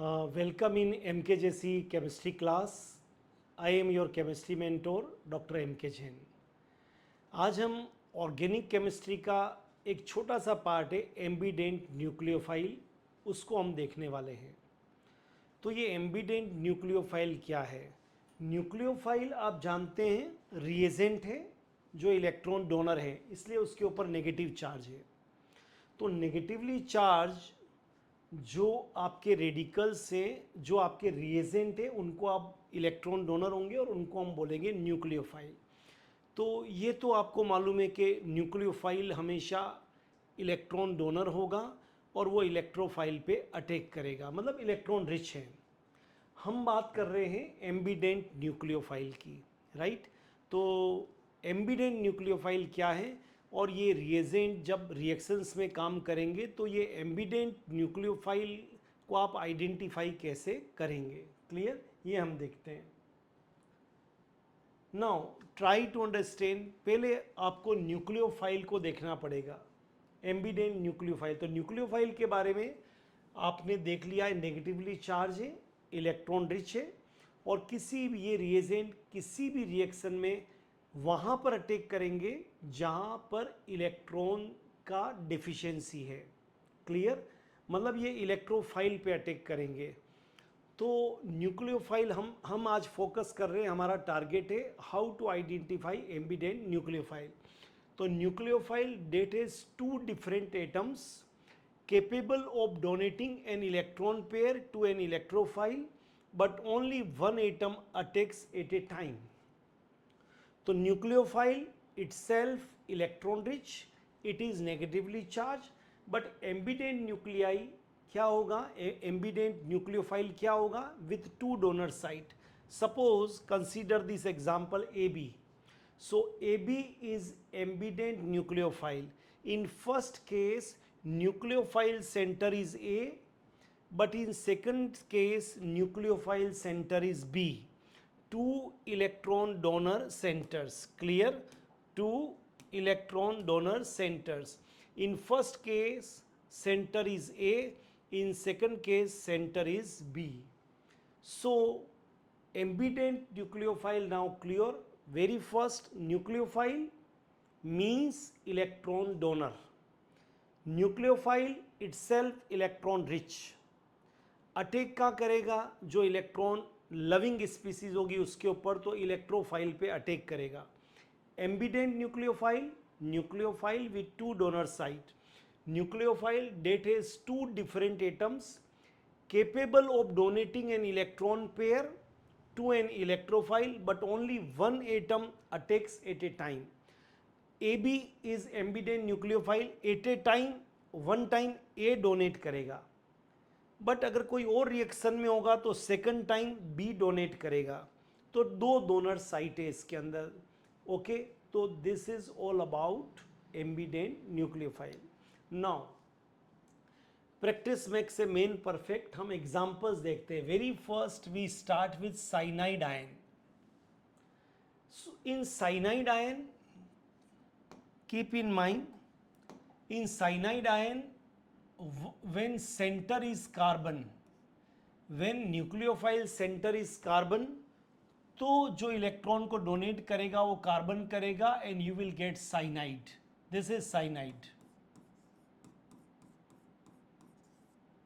Welcome in MKJC chemistry class. I am your chemistry mentor doctor M K Jain. आज हम organic chemistry का एक छोटा सा पार्ट है एम्बिडेंट न्यूक्लियोफाइल, उसको हम देखने वाले हैं. तो ये एम्बिडेंट न्यूक्लियोफाइल क्या है? न्यूक्लियोफाइल आप जानते हैं रिएजेंट है जो इलेक्ट्रॉन डोनर है, इसलिए उसके ऊपर नेगेटिव चार्ज है. तो नेगेटिवली चार्ज जो आपके रेडिकल से जो आपके रिएजेंट है उनको आप इलेक्ट्रॉन डोनर होंगे और उनको हम बोलेंगे न्यूक्लियोफाइल. तो ये तो आपको मालूम है कि न्यूक्लियोफाइल हमेशा इलेक्ट्रॉन डोनर होगा और वो इलेक्ट्रोफाइल पे अटैक करेगा, मतलब इलेक्ट्रॉन रिच है. हम बात कर रहे हैं एम्बिडेंट न्यूक्लियोफाइल की, राइट. तो एम्बिडेंट न्यूक्लियोफाइल क्या है और ये रिएजेंट जब रिएक्शंस में काम करेंगे तो ये एम्बिडेंट न्यूक्लियोफाइल को आप आइडेंटिफाई कैसे करेंगे, क्लियर, ये हम देखते हैं. Now try to understand. पहले आपको न्यूक्लियोफाइल को देखना पड़ेगा, एम्बिडेंट न्यूक्लियोफाइल. तो न्यूक्लियोफाइल के बारे में आपने देख लिया है, नेगेटिवली चार्ज है, इलेक्ट्रॉन रिच है और किसी भी ये रिएजेंट किसी भी रिएक्शन में वहाँ पर अटैक करेंगे जहाँ पर इलेक्ट्रॉन का डिफिशियंसी है, क्लियर, मतलब ये इलेक्ट्रोफाइल पे अटैक करेंगे. तो न्यूक्लियोफाइल हम आज फोकस कर रहे हैं, हमारा टारगेट है how to identify ambident nucleophile. तो nucleophile that is two different atoms capable of donating an electron pair to an electrophile, but only one atom attacks at a time. तो nucleophile itself electron rich, it is negatively charged, but ambient nuclei क्या होगा, ambient nucleophile क्या होगा, with two donor site. Suppose consider this example AB. So AB is ambident nucleophile. In first case nucleophile center is A, but in second case nucleophile center is B. Two electron donor centers, clear, two electron donor centers. In first case center is A, in second case center is B. So ambident nucleophile now clear. Very first nucleophile means electron donor. Nucleophile itself electron rich. Attack का करेगा जो electron loving species होगी उसके ऊपर, तो electrophile पे attack करेगा. Ambident nucleophile, nucleophile with two donor site. Nucleophile that has two different atoms capable of donating an electron pair to an electrophile, but only one atom attacks at a time. AB is ambident nucleophile. At a time one time A donate करेगा, but अगर कोई और reaction में होगा तो second time B donate करेगा. तो दो डोनर साइट है इसके अंदर, ओके. तो this is all about ambident nucleophile. Now practice makes a man perfect. हम एग्जांपल्स देखते हैं. Very first we start with cyanide ion. In cyanide ion, keep in mind, in cyanide ion when center is carbon, when nucleophile center is carbon, तो जो electron को donate करेगा वो carbon करेगा and you will get cyanide. This is cyanide.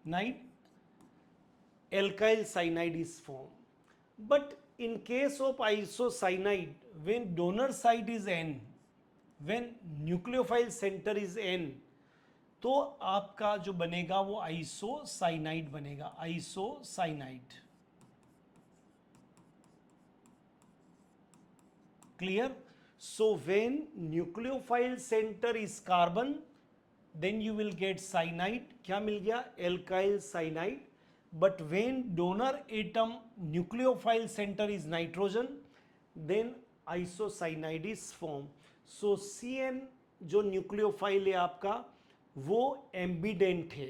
नाइड alkyl cyanide is form. But in case of isocyanide when donor side is N, when nucleophile center is N, तो आपका जो बनेगा वो आइसोसाइनाइड बनेगा. Isocyanide, clear. So when nucleophile center is carbon then you will get cyanide. क्या मिल गया? Alkyl cyanide. But when donor atom nucleophile center is nitrogen then isocyanide is form. So CN जो न्यूक्लियोफाइल है आपका वो ambident है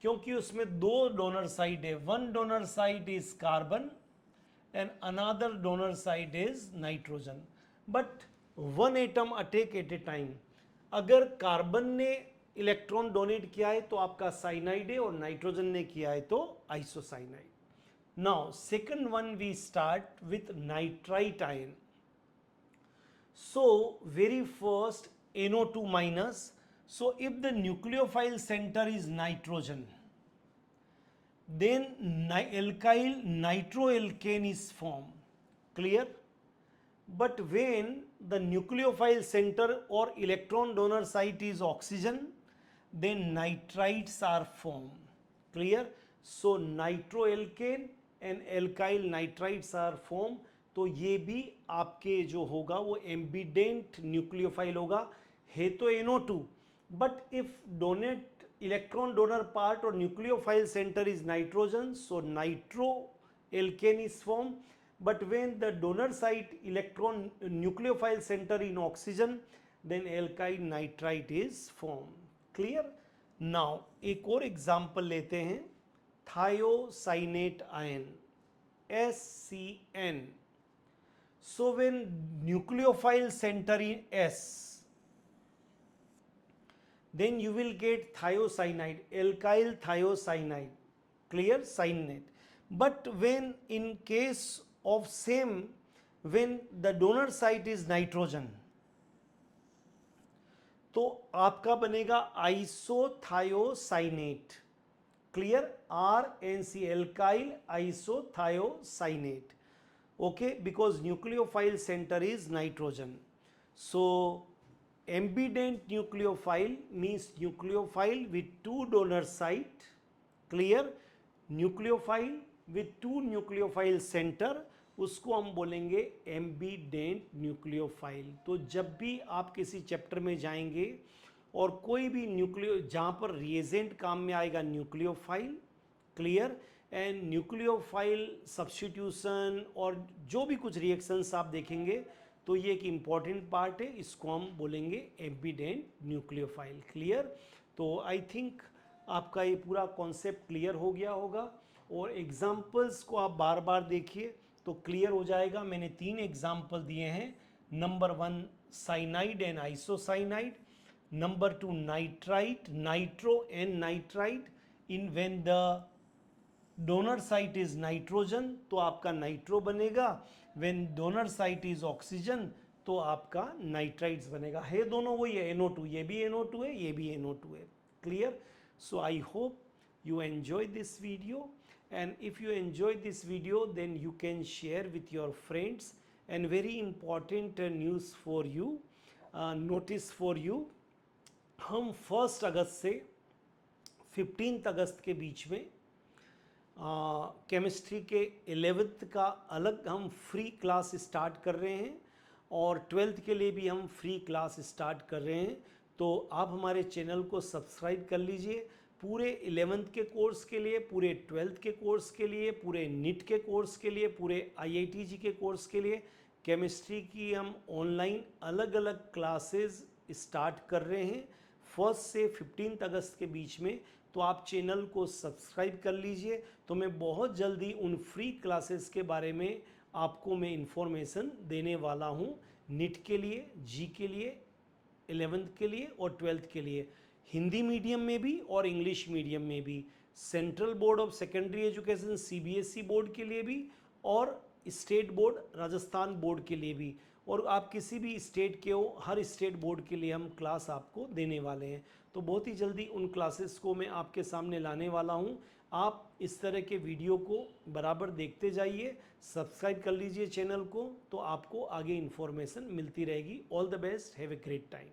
क्योंकि उसमें दो डोनर साइड है. One donor side is carbon and another donor side is nitrogen, but one atom attack at a time. अगर कार्बन ने इलेक्ट्रॉन डोनेट किया है तो आपका साइनाइड है, और नाइट्रोजन ने किया है तो isocyanide. Now second one we start with nitrite ion. So very first NO2 minus. So if the nucleophile center is nitrogen, then alkyl nitroalkane is formed. Clear? But when the nucleophile center or electron donor site is oxygen, then nitrites are formed. Clear? So nitroalkane and alkyl nitrites are formed. तो ये भी आपके जो होगा वो ambient nucleophile होगा, है तो NO2, but if donate electron donor part और nucleophile center is nitrogen, so nitro alkane is form. But when the donor site electron nucleophile center in oxygen, then alkyl nitrite is formed. Clear? Now एक और example लेते हैं, thiocyanate ion SCN. So when nucleophile center in S, then you will get thiocyanide, alkyl thiocyanide. Clear? Cyanate. But when in case of same, when the donor site is nitrogen, तो आपका बनेगा isothiocyanate. Clear? RNC, alkyl isothiocyanate. Okay, because nucleophile center is nitrogen. So ambident nucleophile means nucleophile with two donor site. Clear? Nucleophile with two nucleophile center, उसको हम बोलेंगे एम्बीडेंट nucleophile. तो जब भी आप किसी चैप्टर में जाएंगे और कोई भी न्यूक्लियो जहाँ पर रिएजेंट काम में आएगा nucleophile, clear, and nucleophile substitution और जो भी कुछ रिएक्शंस आप देखेंगे तो ये एक इम्पॉर्टेंट पार्ट है, इसको हम बोलेंगे एम्बीडेंट न्यूक्लियोफाइल. क्लियर? तो आई थिंक आपका ये पूरा कॉन्सेप्ट क्लियर हो गया होगा, और एग्जाम्पल्स को आप बार बार देखिए तो क्लियर हो जाएगा. मैंने 3 एग्जाम्पल दिए हैं. Number 1 cyanide and isocyanide, number 2 nitrite, nitro and nitrite. In when the donor site is nitrogen तो आपका नाइट्रो बनेगा, when donor site is oxygen तो आपका नाइट्राइट्स बनेगा. है दोनों वही है, NO2, ये भी NO2 है, ये भी NO2 है. Clear? So I hope you enjoy this video, and if you enjoy this video then you can share with your friends. And very important news for you, notice for you, हम 1 अगस्त से 15 अगस्त के बीच में chemistry के 11th का अलग हम free class start कर रहे हैं, और 12th के लिए भी हम फ्री क्लास स्टार्ट कर रहे हैं. तो आप हमारे चैनल को सब्सक्राइब कर लीजिए. पूरे 11th के कोर्स के लिए, पूरे 12th के कोर्स के लिए, पूरे नीट के कोर्स के लिए, पूरे IITG के कोर्स के लिए केमिस्ट्री की हम ऑनलाइन अलग अलग क्लासेस स्टार्ट कर रहे हैं 1 से 15 अगस्त के बीच में. तो आप चैनल को सब्सक्राइब कर लीजिए. तो मैं बहुत जल्दी उन फ्री क्लासेस के बारे में आपको मैं इन्फॉर्मेशन देने वाला हूँ, नीट के लिए, जी के लिए, 11th के लिए और 12th के लिए, हिंदी मीडियम में भी और इंग्लिश मीडियम में भी, central board of secondary education CBSE board के लिए भी, और स्टेट बोर्ड राजस्थान बोर्ड के लिए भी. और आप किसी भी स्टेट के हो, हर स्टेट बोर्ड के लिए हम क्लास आपको देने वाले हैं. तो बहुत ही जल्दी उन क्लासेस को मैं आपके सामने लाने वाला हूं. आप इस तरह के वीडियो को बराबर देखते जाइए, सब्सक्राइब कर लीजिए चैनल को, तो आपको आगे इन्फॉर्मेशन मिलती रहेगी. All the best, have a great time.